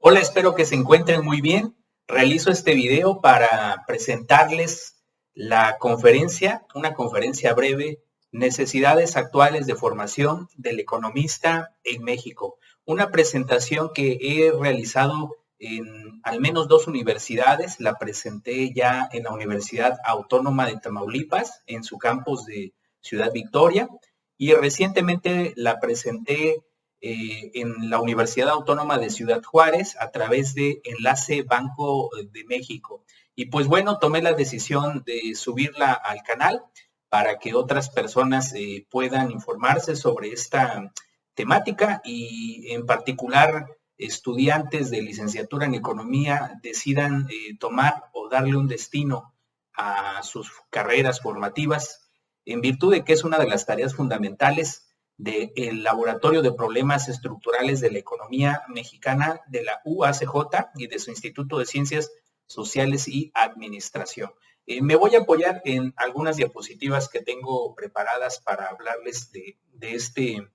Hola, espero que se encuentren muy bien. Realizo este video para presentarles una conferencia breve, Necesidades actuales de formación del economista en México. Una presentación que he realizado en al menos dos universidades. La presenté ya en la Universidad Autónoma de Tamaulipas, en su campus de Ciudad Victoria, y recientemente la presenté en la Universidad Autónoma de Ciudad Juárez a través de Enlace Banco de México. Y pues bueno, tomé la decisión de subirla al canal para que otras personas puedan informarse sobre esta temática y en particular estudiantes de licenciatura en economía decidan tomar o darle un destino a sus carreras formativas en virtud de que es una de las tareas fundamentales del Laboratorio de Problemas Estructurales de la Economía Mexicana de la UACJ y de su Instituto de Ciencias Sociales y Administración. Me voy a apoyar en algunas diapositivas que tengo preparadas para hablarles de este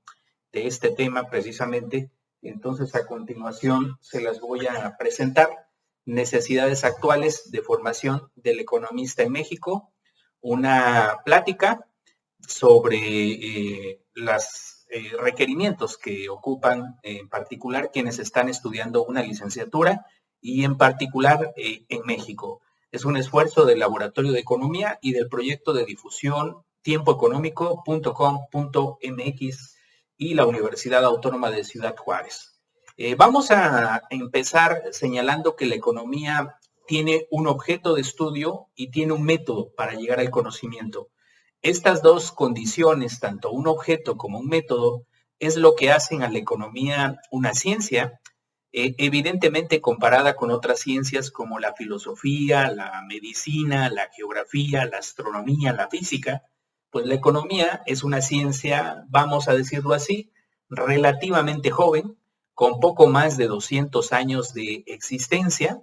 tema precisamente. Entonces, a continuación se las voy a presentar. Necesidades actuales de formación del economista en México, una plática sobre los requerimientos que ocupan en particular quienes están estudiando una licenciatura y en particular en México. Es un esfuerzo del Laboratorio de Economía y del proyecto de difusión tiempoeconómico.com.mx y la Universidad Autónoma de Ciudad Juárez. Vamos a empezar señalando que la economía tiene un objeto de estudio y tiene un método para llegar al conocimiento. Estas dos condiciones, tanto un objeto como un método, es lo que hacen a la economía una ciencia, evidentemente comparada con otras ciencias como la filosofía, la medicina, la geografía, la astronomía, la física. Pues la economía es una ciencia, vamos a decirlo así, relativamente joven, con poco más de 200 años de existencia,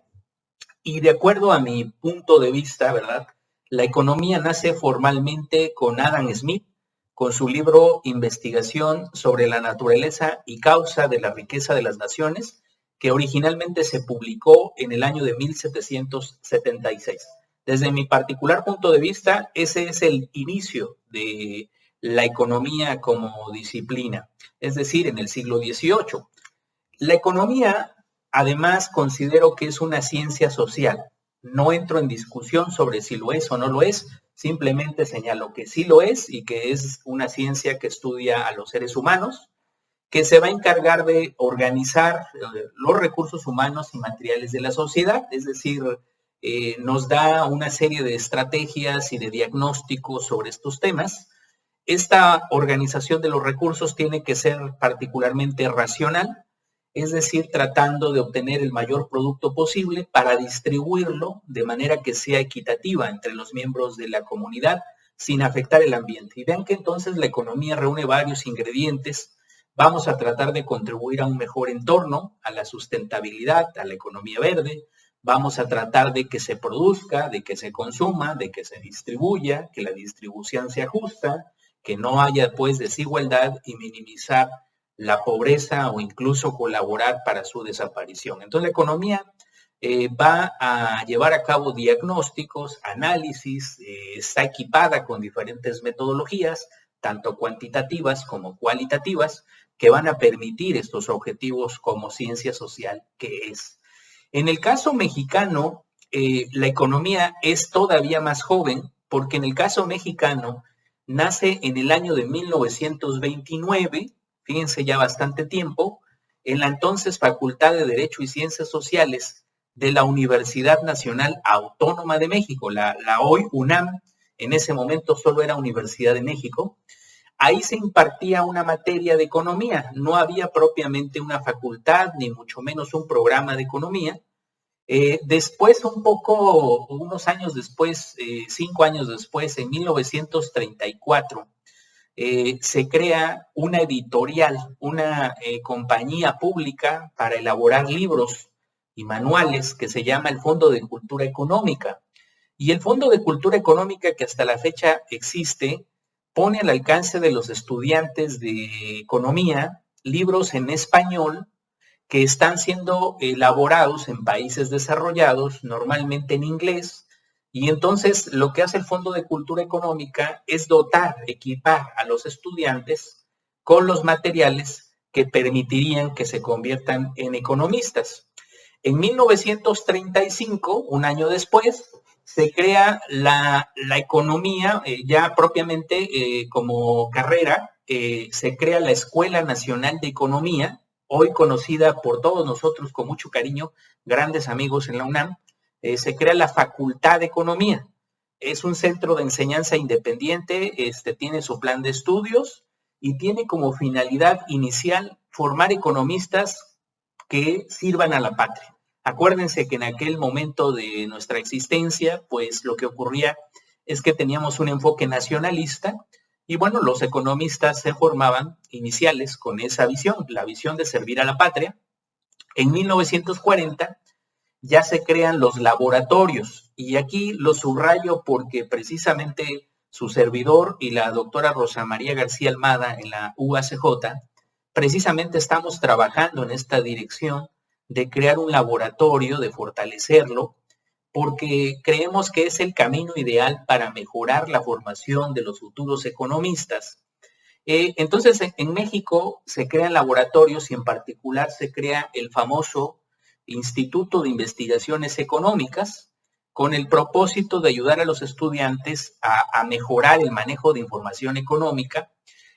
y de acuerdo a mi punto de vista, ¿verdad?, la economía nace formalmente con Adam Smith, con su libro Investigación sobre la naturaleza y causa de la riqueza de las naciones, que originalmente se publicó en el año de 1776. Desde mi particular punto de vista, ese es el inicio de la economía como disciplina, es decir, en el siglo XVIII. La economía, además, considero que es una ciencia social. No entro en discusión sobre si lo es o no lo es, simplemente señalo que sí lo es y que es una ciencia que estudia a los seres humanos, que se va a encargar de organizar los recursos humanos y materiales de la sociedad, es decir, nos da una serie de estrategias y de diagnósticos sobre estos temas. Esta organización de los recursos tiene que ser particularmente racional, es decir, tratando de obtener el mayor producto posible para distribuirlo de manera que sea equitativa entre los miembros de la comunidad sin afectar el ambiente. Y vean que entonces la economía reúne varios ingredientes. Vamos a tratar de contribuir a un mejor entorno, a la sustentabilidad, a la economía verde. Vamos a tratar de que se produzca, de que se consuma, de que se distribuya, que la distribución sea justa, que no haya pues desigualdad y minimizar la pobreza o incluso colaborar para su desaparición. Entonces la economía va a llevar a cabo diagnósticos, análisis, está equipada con diferentes metodologías, tanto cuantitativas como cualitativas, que van a permitir estos objetivos como ciencia social que es. En el caso mexicano, la economía es todavía más joven, porque en el caso mexicano nace en el año de 1929, fíjense ya bastante tiempo, en la entonces Facultad de Derecho y Ciencias Sociales de la Universidad Nacional Autónoma de México, la hoy UNAM, en ese momento solo era Universidad de México. Ahí se impartía una materia de economía, no había propiamente una facultad, ni mucho menos un programa de economía. Después, unos años después, 5 años después, en 1934, se crea una editorial, una compañía pública para elaborar libros y manuales que se llama el Fondo de Cultura Económica. Y el Fondo de Cultura Económica, que hasta la fecha existe, pone al alcance de los estudiantes de economía libros en español que están siendo elaborados en países desarrollados, normalmente en inglés, y entonces lo que hace el Fondo de Cultura Económica es dotar, equipar a los estudiantes con los materiales que permitirían que se conviertan en economistas. En 1935, un año después, se crea la economía ya propiamente como carrera, se crea la Escuela Nacional de Economía, hoy conocida por todos nosotros con mucho cariño, grandes amigos en la UNAM. Se crea la Facultad de Economía. Es un centro de enseñanza independiente, tiene su plan de estudios y tiene como finalidad inicial formar economistas que sirvan a la patria. Acuérdense que en aquel momento de nuestra existencia, pues lo que ocurría es que teníamos un enfoque nacionalista y bueno, los economistas se formaban iniciales con esa visión, la visión de servir a la patria. En 1940 ya se crean los laboratorios y aquí lo subrayo porque precisamente su servidor y la doctora Rosa María García Almada en la UACJ, precisamente estamos trabajando en esta dirección de crear un laboratorio, de fortalecerlo, porque creemos que es el camino ideal para mejorar la formación de los futuros economistas. Entonces, en México se crean laboratorios y en particular se crea el famoso Instituto de Investigaciones Económicas con el propósito de ayudar a los estudiantes a mejorar el manejo de información económica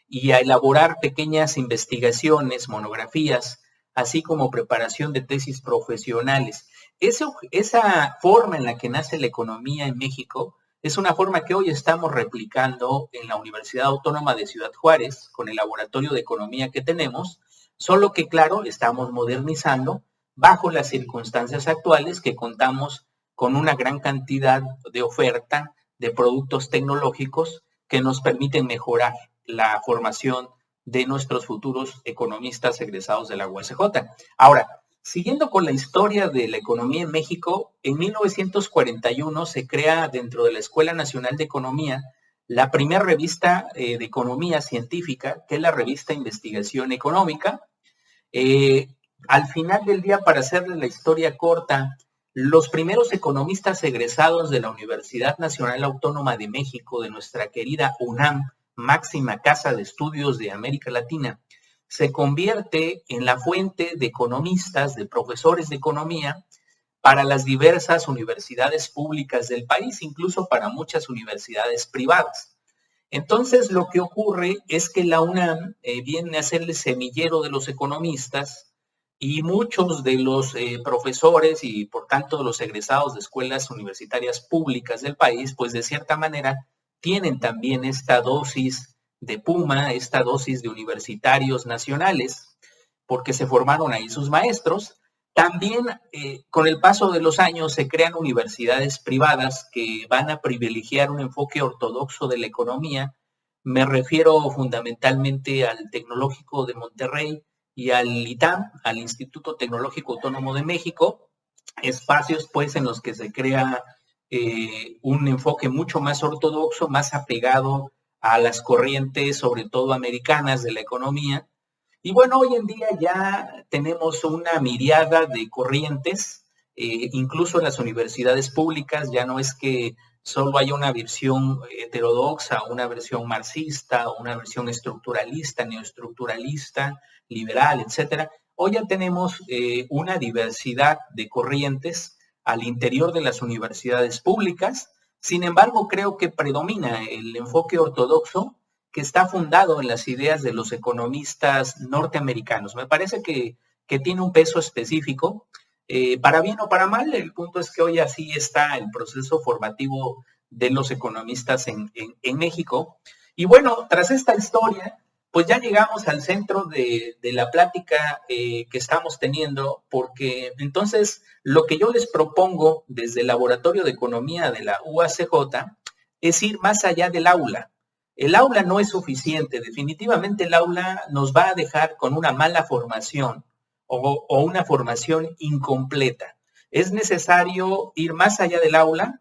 y a elaborar pequeñas investigaciones, monografías, así como preparación de tesis profesionales. Esa forma en la que nace la economía en México es una forma que hoy estamos replicando en la Universidad Autónoma de Ciudad Juárez con el laboratorio de economía que tenemos, solo que claro, estamos modernizando bajo las circunstancias actuales que contamos con una gran cantidad de oferta de productos tecnológicos que nos permiten mejorar la formación de nuestros futuros economistas egresados de la UACJ. Ahora, siguiendo con la historia de la economía en México, en 1941 se crea dentro de la Escuela Nacional de Economía la primera revista de economía científica, que es la revista Investigación Económica. Al final del día, para hacerle la historia corta, los primeros economistas egresados de la Universidad Nacional Autónoma de México, de nuestra querida UNAM, máxima casa de estudios de América Latina, se convierte en la fuente de economistas, de profesores de economía para las diversas universidades públicas del país, incluso para muchas universidades privadas. Entonces, lo que ocurre es que la UNAM viene a ser el semillero de los economistas y muchos de los profesores y, por tanto, los egresados de escuelas universitarias públicas del país, pues de cierta manera tienen también esta dosis de Puma, esta dosis de universitarios nacionales, porque se formaron ahí sus maestros. También con el paso de los años se crean universidades privadas que van a privilegiar un enfoque ortodoxo de la economía. Me refiero fundamentalmente al Tecnológico de Monterrey y al ITAM, al Instituto Tecnológico Autónomo de México, espacios pues en los que se crea un enfoque mucho más ortodoxo, más apegado a las corrientes, sobre todo americanas, de la economía. Y bueno, hoy en día ya tenemos una miriada de corrientes, incluso en las universidades públicas, ya no es que solo haya una versión heterodoxa, una versión marxista, una versión estructuralista, neoestructuralista, liberal, etcétera. Hoy ya tenemos una diversidad de corrientes al interior de las universidades públicas. Sin embargo, creo que predomina el enfoque ortodoxo que está fundado en las ideas de los economistas norteamericanos. Me parece que tiene un peso específico, para bien o para mal. El punto es que hoy así está el proceso formativo de los economistas en México. Y bueno, tras esta historia, pues ya llegamos al centro de la plática que estamos teniendo, porque entonces lo que yo les propongo desde el Laboratorio de Economía de la UACJ es ir más allá del aula. El aula no es suficiente, definitivamente el aula nos va a dejar con una mala formación o una formación incompleta. Es necesario ir más allá del aula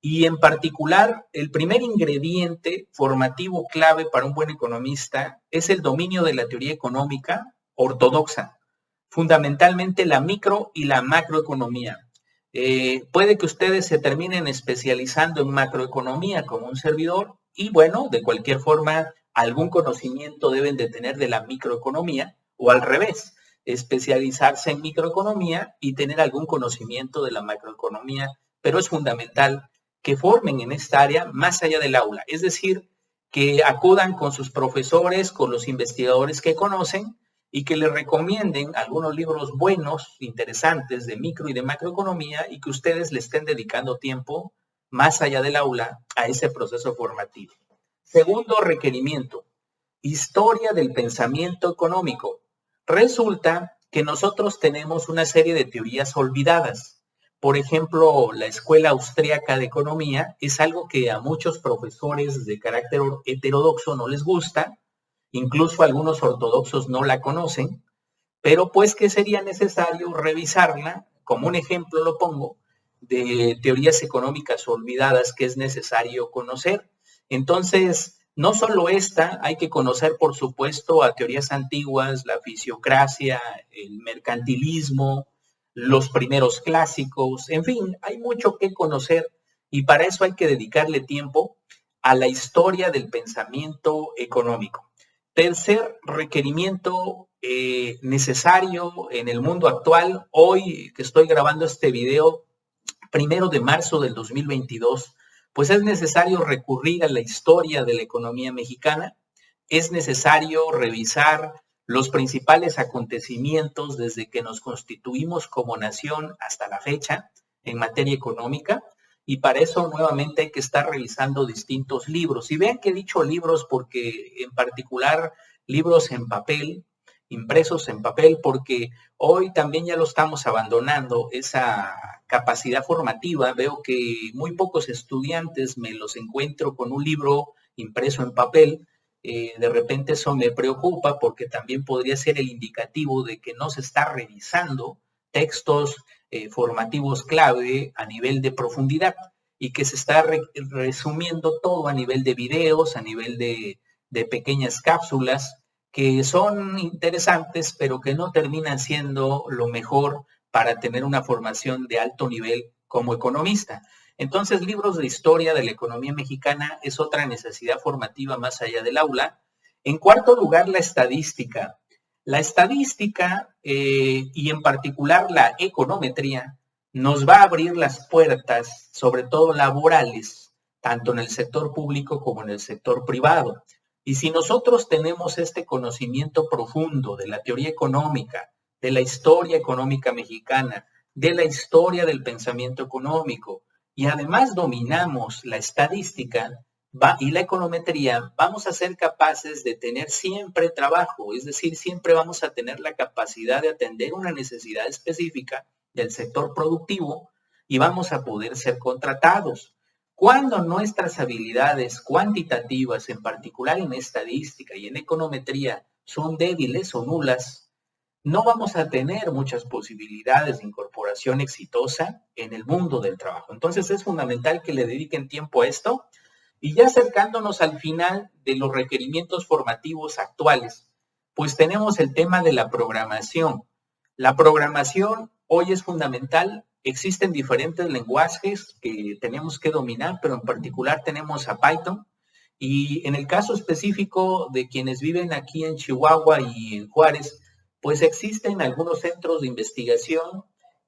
y en particular el primer ingrediente formativo clave para un buen economista es el dominio de la teoría económica ortodoxa. fundamentalmente la micro y la macroeconomía. Puede que ustedes se terminen especializando en macroeconomía como un servidor y bueno, de cualquier forma, algún conocimiento deben de tener de la microeconomía o al revés, especializarse en microeconomía y tener algún conocimiento de la macroeconomía, pero es fundamental que formen en esta área más allá del aula, es decir, que acudan con sus profesores, con los investigadores que conocen y que les recomienden algunos libros buenos, interesantes de micro y de macroeconomía y que ustedes le estén dedicando tiempo más allá del aula a ese proceso formativo. Segundo requerimiento, historia del pensamiento económico. Resulta que nosotros tenemos una serie de teorías olvidadas. Por ejemplo, la Escuela Austríaca de Economía es algo que a muchos profesores de carácter heterodoxo no les gusta, incluso algunos ortodoxos no la conocen, pero pues que sería necesario revisarla, como un ejemplo lo pongo, de teorías económicas olvidadas que es necesario conocer. Entonces, no solo esta, hay que conocer, por supuesto, a teorías antiguas, la fisiocracia, el mercantilismo, los primeros clásicos, en fin, hay mucho que conocer y para eso hay que dedicarle tiempo a la historia del pensamiento económico. Tercer requerimiento necesario en el mundo actual, hoy que estoy grabando este video, 1 de marzo del 2022, pues es necesario recurrir a la historia de la economía mexicana, es necesario revisar los principales acontecimientos desde que nos constituimos como nación hasta la fecha en materia económica, y para eso nuevamente hay que estar revisando distintos libros. Y vean que he dicho libros porque en particular libros en papel, impresos en papel, porque hoy también ya lo estamos abandonando, esa capacidad formativa. Veo que muy pocos estudiantes me los encuentro con un libro impreso en papel. De repente eso me preocupa porque también podría ser el indicativo de que no se está revisando textos formativos clave a nivel de profundidad y que se está resumiendo todo a nivel de videos, a nivel de pequeñas cápsulas que son interesantes, pero que no terminan siendo lo mejor para tener una formación de alto nivel como economista. Entonces, libros de historia de la economía mexicana es otra necesidad formativa más allá del aula. En cuarto lugar, la estadística. La estadística y en particular la econometría nos va a abrir las puertas, sobre todo laborales, tanto en el sector público como en el sector privado. Y si nosotros tenemos este conocimiento profundo de la teoría económica, de la historia económica mexicana, de la historia del pensamiento económico, y además dominamos la estadística y la econometría, vamos a ser capaces de tener siempre trabajo, es decir, siempre vamos a tener la capacidad de atender una necesidad específica del sector productivo y vamos a poder ser contratados. Cuando nuestras habilidades cuantitativas, en particular en estadística y en econometría, son débiles o nulas, no vamos a tener muchas posibilidades de incorporación exitosa en el mundo del trabajo. Entonces es fundamental que le dediquen tiempo a esto. Y ya acercándonos al final de los requerimientos formativos actuales, pues tenemos el tema de la programación. La programación hoy es fundamental. Existen diferentes lenguajes que tenemos que dominar, pero en particular tenemos a Python. Y en el caso específico de quienes viven aquí en Chihuahua y en Juárez, pues existen algunos centros de investigación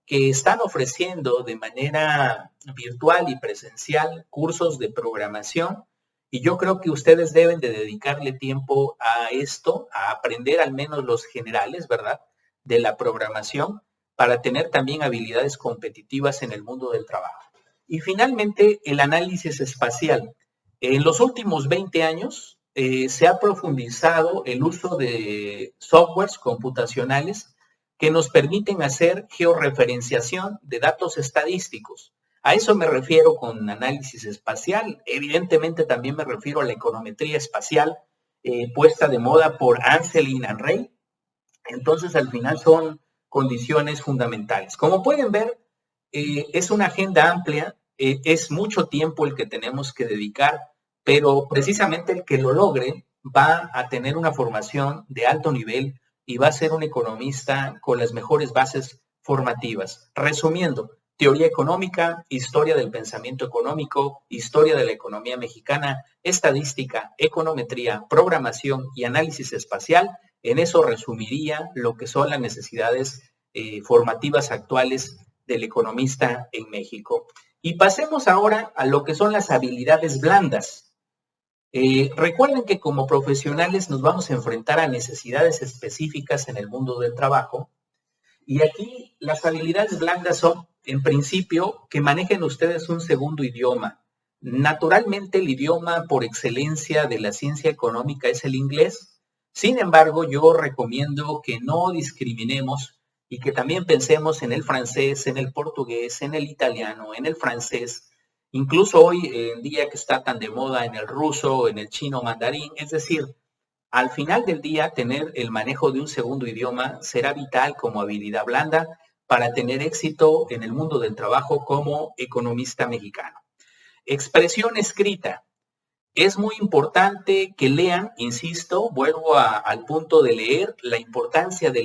que están ofreciendo de manera virtual y presencial cursos de programación. Y yo creo que ustedes deben de dedicarle tiempo a esto, a aprender al menos los generales, ¿verdad?, de la programación, para tener también habilidades competitivas en el mundo del trabajo. Y finalmente, el análisis espacial. En los últimos 20 años se ha profundizado el uso de softwares computacionales que nos permiten hacer georreferenciación de datos estadísticos. A eso me refiero con análisis espacial. Evidentemente también me refiero a la econometría espacial puesta de moda por Anselin and Rey. Entonces, al final son condiciones fundamentales. Como pueden ver, es una agenda amplia, es mucho tiempo el que tenemos que dedicar, pero precisamente el que lo logre va a tener una formación de alto nivel y va a ser un economista con las mejores bases formativas. Resumiendo, teoría económica, historia del pensamiento económico, historia de la economía mexicana, estadística, econometría, programación y análisis espacial. En eso resumiría lo que son las necesidades formativas actuales del economista en México. Y pasemos ahora a lo que son las habilidades blandas. Recuerden que como profesionales nos vamos a enfrentar a necesidades específicas en el mundo del trabajo. Y aquí las habilidades blandas son, en principio, que manejen ustedes un segundo idioma. Naturalmente, el idioma por excelencia de la ciencia económica es el inglés. Sin embargo, yo recomiendo que no discriminemos y que también pensemos en el francés, en el portugués, en el italiano, en el francés, incluso hoy en día que está tan de moda en el ruso, en el chino mandarín. Es decir, al final del día, tener el manejo de un segundo idioma será vital como habilidad blanda para tener éxito en el mundo del trabajo como economista mexicano. Expresión escrita. Es muy importante que lean, insisto, vuelvo al punto de leer, la importancia de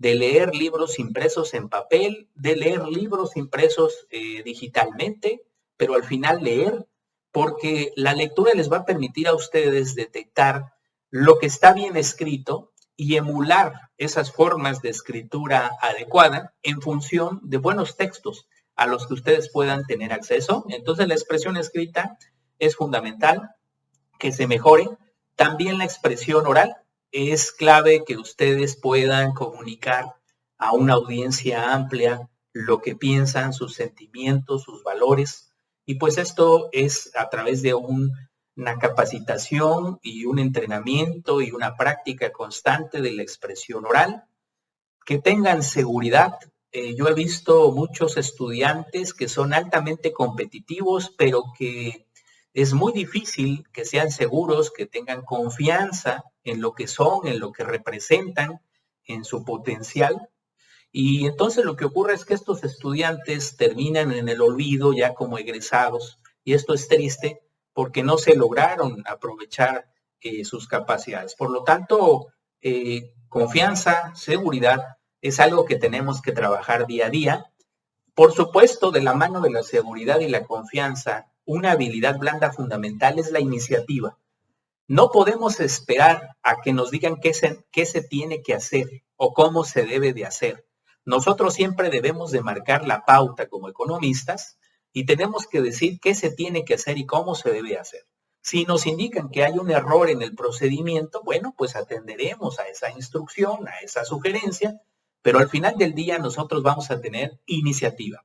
leer libros impresos en papel, de leer libros impresos digitalmente, pero al final leer, porque la lectura les va a permitir a ustedes detectar lo que está bien escrito y emular esas formas de escritura adecuada en función de buenos textos a los que ustedes puedan tener acceso. Entonces la expresión escrita es fundamental que se mejore. También la expresión oral es clave que ustedes puedan comunicar a una audiencia amplia lo que piensan, sus sentimientos, sus valores. Y pues esto es a través de una capacitación y un entrenamiento y una práctica constante de la expresión oral. Que tengan seguridad. Yo he visto muchos estudiantes que son altamente competitivos, pero que es muy difícil que sean seguros, que tengan confianza en lo que son, en lo que representan, en su potencial. Y entonces lo que ocurre es que estos estudiantes terminan en el olvido ya como egresados. Y esto es triste porque no se lograron aprovechar sus capacidades. Por lo tanto, confianza, seguridad, es algo que tenemos que trabajar día a día. Por supuesto, de la mano de la seguridad y la confianza, una habilidad blanda fundamental es la iniciativa. No podemos esperar a que nos digan qué se tiene que hacer o cómo se debe de hacer. Nosotros siempre debemos de marcar la pauta como economistas y tenemos que decir qué se tiene que hacer y cómo se debe hacer. Si nos indican que hay un error en el procedimiento, bueno, pues atenderemos a esa instrucción, a esa sugerencia, pero al final del día nosotros vamos a tener iniciativa.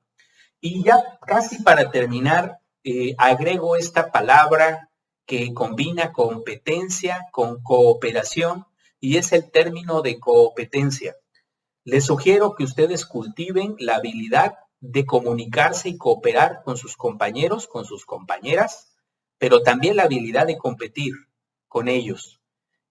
Y ya casi para terminar, agrego esta palabra que combina competencia con cooperación y es el término de competencia. Les sugiero que ustedes cultiven la habilidad de comunicarse y cooperar con sus compañeros, con sus compañeras, pero también la habilidad de competir con ellos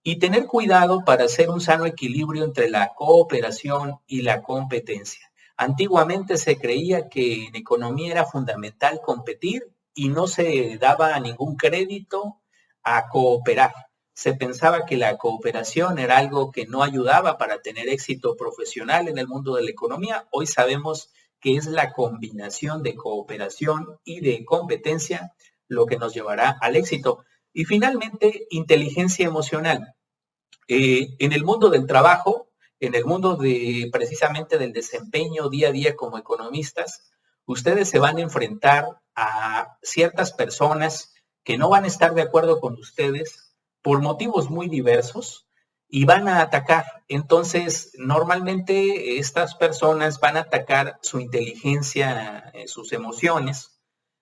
y tener cuidado para hacer un sano equilibrio entre la cooperación y la competencia. Antiguamente se creía que en economía era fundamental competir y no se daba ningún crédito a cooperar. Se pensaba que la cooperación era algo que no ayudaba para tener éxito profesional en el mundo de la economía. Hoy sabemos que es la combinación de cooperación y de competencia lo que nos llevará al éxito. Y finalmente, inteligencia emocional. En el mundo del trabajo, en el mundo precisamente del desempeño día a día como economistas, ustedes se van a enfrentar a ciertas personas que no van a estar de acuerdo con ustedes por motivos muy diversos y van a atacar. Entonces, normalmente estas personas van a atacar su inteligencia, sus emociones,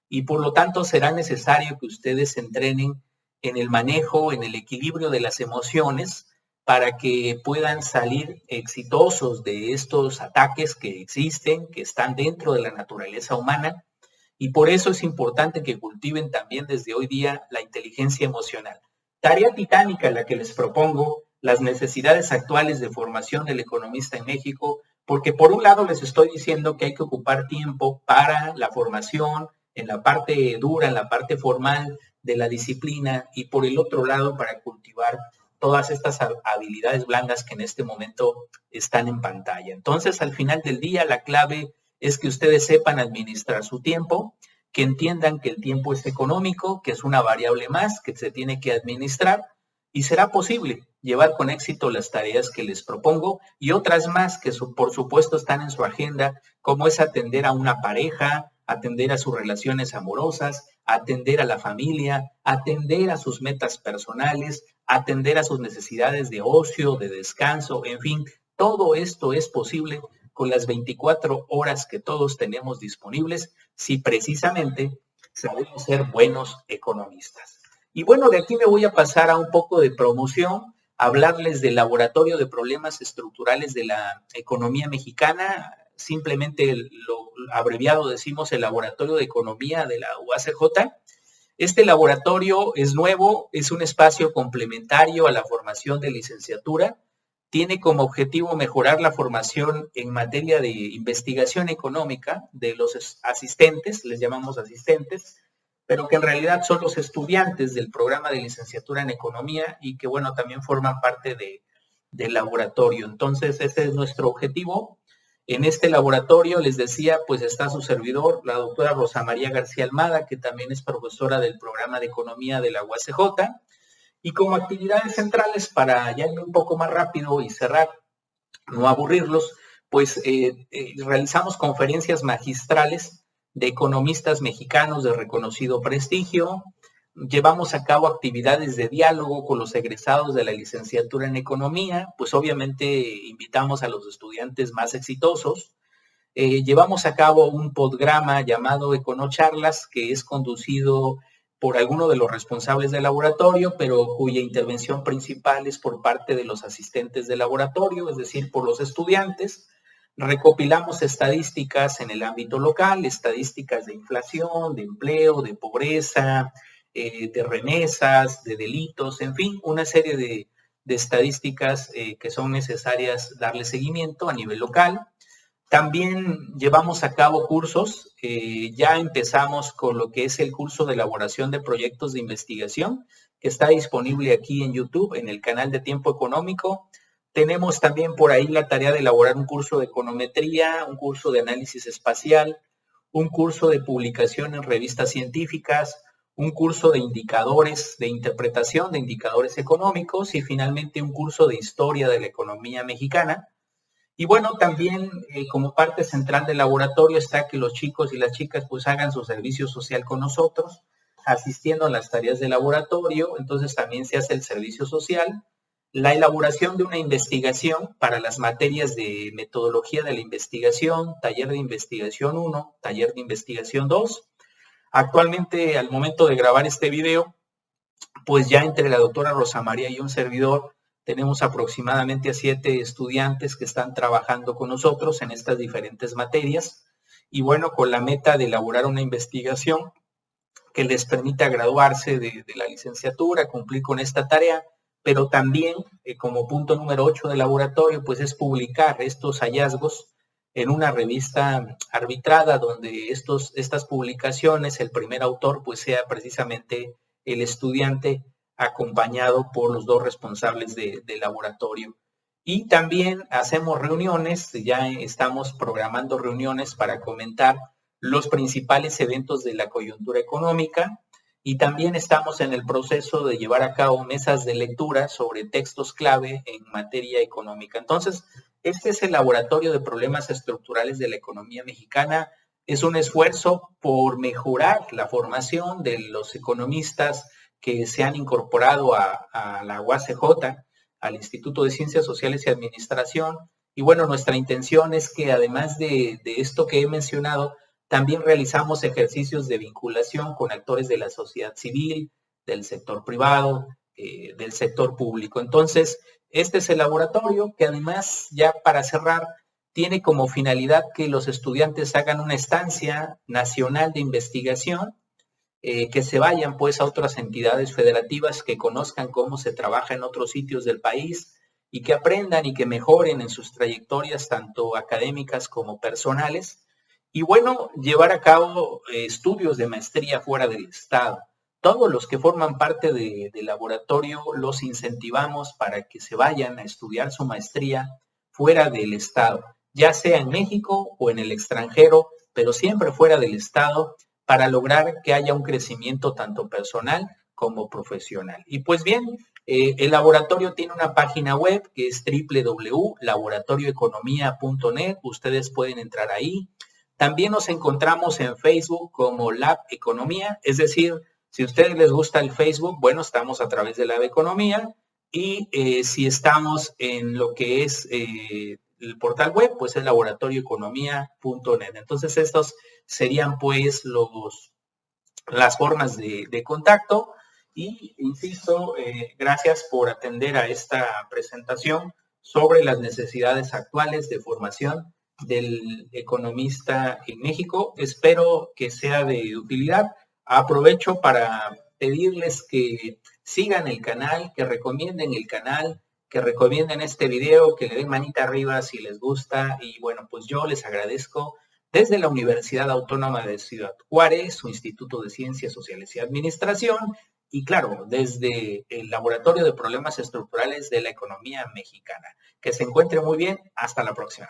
y por lo tanto será necesario que ustedes se entrenen en el manejo, en el equilibrio de las emociones para que puedan salir exitosos de estos ataques que existen, que están dentro de la naturaleza humana. Y por eso es importante que cultiven también desde hoy día la inteligencia emocional. Tarea titánica la que les propongo, las necesidades actuales de formación del economista en México, porque por un lado les estoy diciendo que hay que ocupar tiempo para la formación en la parte dura, en la parte formal de la disciplina, y por el otro lado para cultivar todas estas habilidades blandas que en este momento están en pantalla. Entonces, al final del día, la clave es que ustedes sepan administrar su tiempo, que entiendan que el tiempo es económico, que es una variable más que se tiene que administrar y será posible llevar con éxito las tareas que les propongo y otras más que por supuesto están en su agenda, como es atender a una pareja, atender a sus relaciones amorosas, atender a la familia, atender a sus metas personales, atender a sus necesidades de ocio, de descanso, en fin, todo esto es posible con las 24 horas que todos tenemos disponibles si precisamente sabemos ser buenos economistas. Y bueno, de aquí me voy a pasar a un poco de promoción, hablarles del Laboratorio de Problemas Estructurales de la Economía Mexicana, simplemente lo abreviado decimos el Laboratorio de Economía de la UACJ. Este laboratorio es nuevo, es un espacio complementario a la formación de licenciatura, tiene como objetivo mejorar la formación en materia de investigación económica de los asistentes, les llamamos asistentes, pero que en realidad son los estudiantes del programa de licenciatura en economía y que, bueno, también forman parte del laboratorio. Entonces, ese es nuestro objetivo. En este laboratorio, les decía, pues está su servidor, la doctora Rosa María García Almada, que también es profesora del programa de economía de la UACJ. Y como actividades centrales, para ya ir un poco más rápido y cerrar, no aburrirlos, pues realizamos conferencias magistrales de economistas mexicanos de reconocido prestigio, llevamos a cabo actividades de diálogo con los egresados de la licenciatura en economía, pues obviamente invitamos a los estudiantes más exitosos, llevamos a cabo un programa llamado Econocharlas, que es conducido por alguno de los responsables del laboratorio, pero cuya intervención principal es por parte de los asistentes del laboratorio, es decir, por los estudiantes. Recopilamos estadísticas en el ámbito local, estadísticas de inflación, de empleo, de pobreza, de remesas, de delitos, en fin, una serie de estadísticas que son necesarias darle seguimiento a nivel local. También llevamos a cabo cursos, ya empezamos con lo que es el curso de elaboración de proyectos de investigación, que está disponible aquí en YouTube, en el canal de Tiempo Económico. Tenemos también por ahí la tarea de elaborar un curso de econometría, un curso de análisis espacial, un curso de publicación en revistas científicas, un curso de indicadores, de interpretación de indicadores económicos y finalmente un curso de historia de la economía mexicana. Y bueno, también como parte central del laboratorio está que los chicos y las chicas pues hagan su servicio social con nosotros, asistiendo a las tareas de laboratorio, entonces también se hace el servicio social, la elaboración de una investigación para las materias de metodología de la investigación, taller de investigación 1, taller de investigación 2. Actualmente, al momento de grabar este video, pues ya entre la doctora Rosa María y un servidor, tenemos aproximadamente a 7 estudiantes que están trabajando con nosotros en estas diferentes materias y bueno, con la meta de elaborar una investigación que les permita graduarse de la licenciatura, cumplir con esta tarea, pero también como punto número 8 del laboratorio, pues es publicar estos hallazgos en una revista arbitrada donde estas publicaciones, el primer autor pues sea precisamente el estudiante acompañado por los 2 responsables del laboratorio. Y también hacemos reuniones, ya estamos programando reuniones para comentar los principales eventos de la coyuntura económica y también estamos en el proceso de llevar a cabo mesas de lectura sobre textos clave en materia económica. Entonces, este es el Laboratorio de Problemas Estructurales de la Economía Mexicana. Es un esfuerzo por mejorar la formación de los economistas que se han incorporado a la UACJ, al Instituto de Ciencias Sociales y Administración. Y bueno, nuestra intención es que además de esto que he mencionado, también realizamos ejercicios de vinculación con actores de la sociedad civil, del sector privado, del sector público. Entonces, este es el laboratorio que además, ya para cerrar, tiene como finalidad que los estudiantes hagan una estancia nacional de investigación, que se vayan pues a otras entidades federativas, que conozcan cómo se trabaja en otros sitios del país y que aprendan y que mejoren en sus trayectorias tanto académicas como personales. Y bueno, llevar a cabo estudios de maestría fuera del estado. Todos los que forman parte del laboratorio los incentivamos para que se vayan a estudiar su maestría fuera del estado, ya sea en México o en el extranjero, pero siempre fuera del estado, para lograr que haya un crecimiento tanto personal como profesional. Y pues bien, el laboratorio tiene una página web que es www.laboratorioeconomia.net. Ustedes pueden entrar ahí. También nos encontramos en Facebook como Lab Economía, es decir, si a ustedes les gusta el Facebook, bueno, estamos a través de Lab Economía, y si estamos en lo que es el portal web, pues es laboratorioeconomia.net. Entonces, estos serían pues las formas de contacto. Y insisto, gracias por atender a esta presentación sobre las necesidades actuales de formación del economista en México. Espero que sea de utilidad. Aprovecho para pedirles que sigan el canal, que recomienden el canal, que recomienden este video, que le den manita arriba si les gusta. Y bueno, pues yo les agradezco desde la Universidad Autónoma de Ciudad Juárez, su Instituto de Ciencias Sociales y Administración, y claro, desde el Laboratorio de Problemas Estructurales de la Economía Mexicana. Que se encuentre muy bien. Hasta la próxima.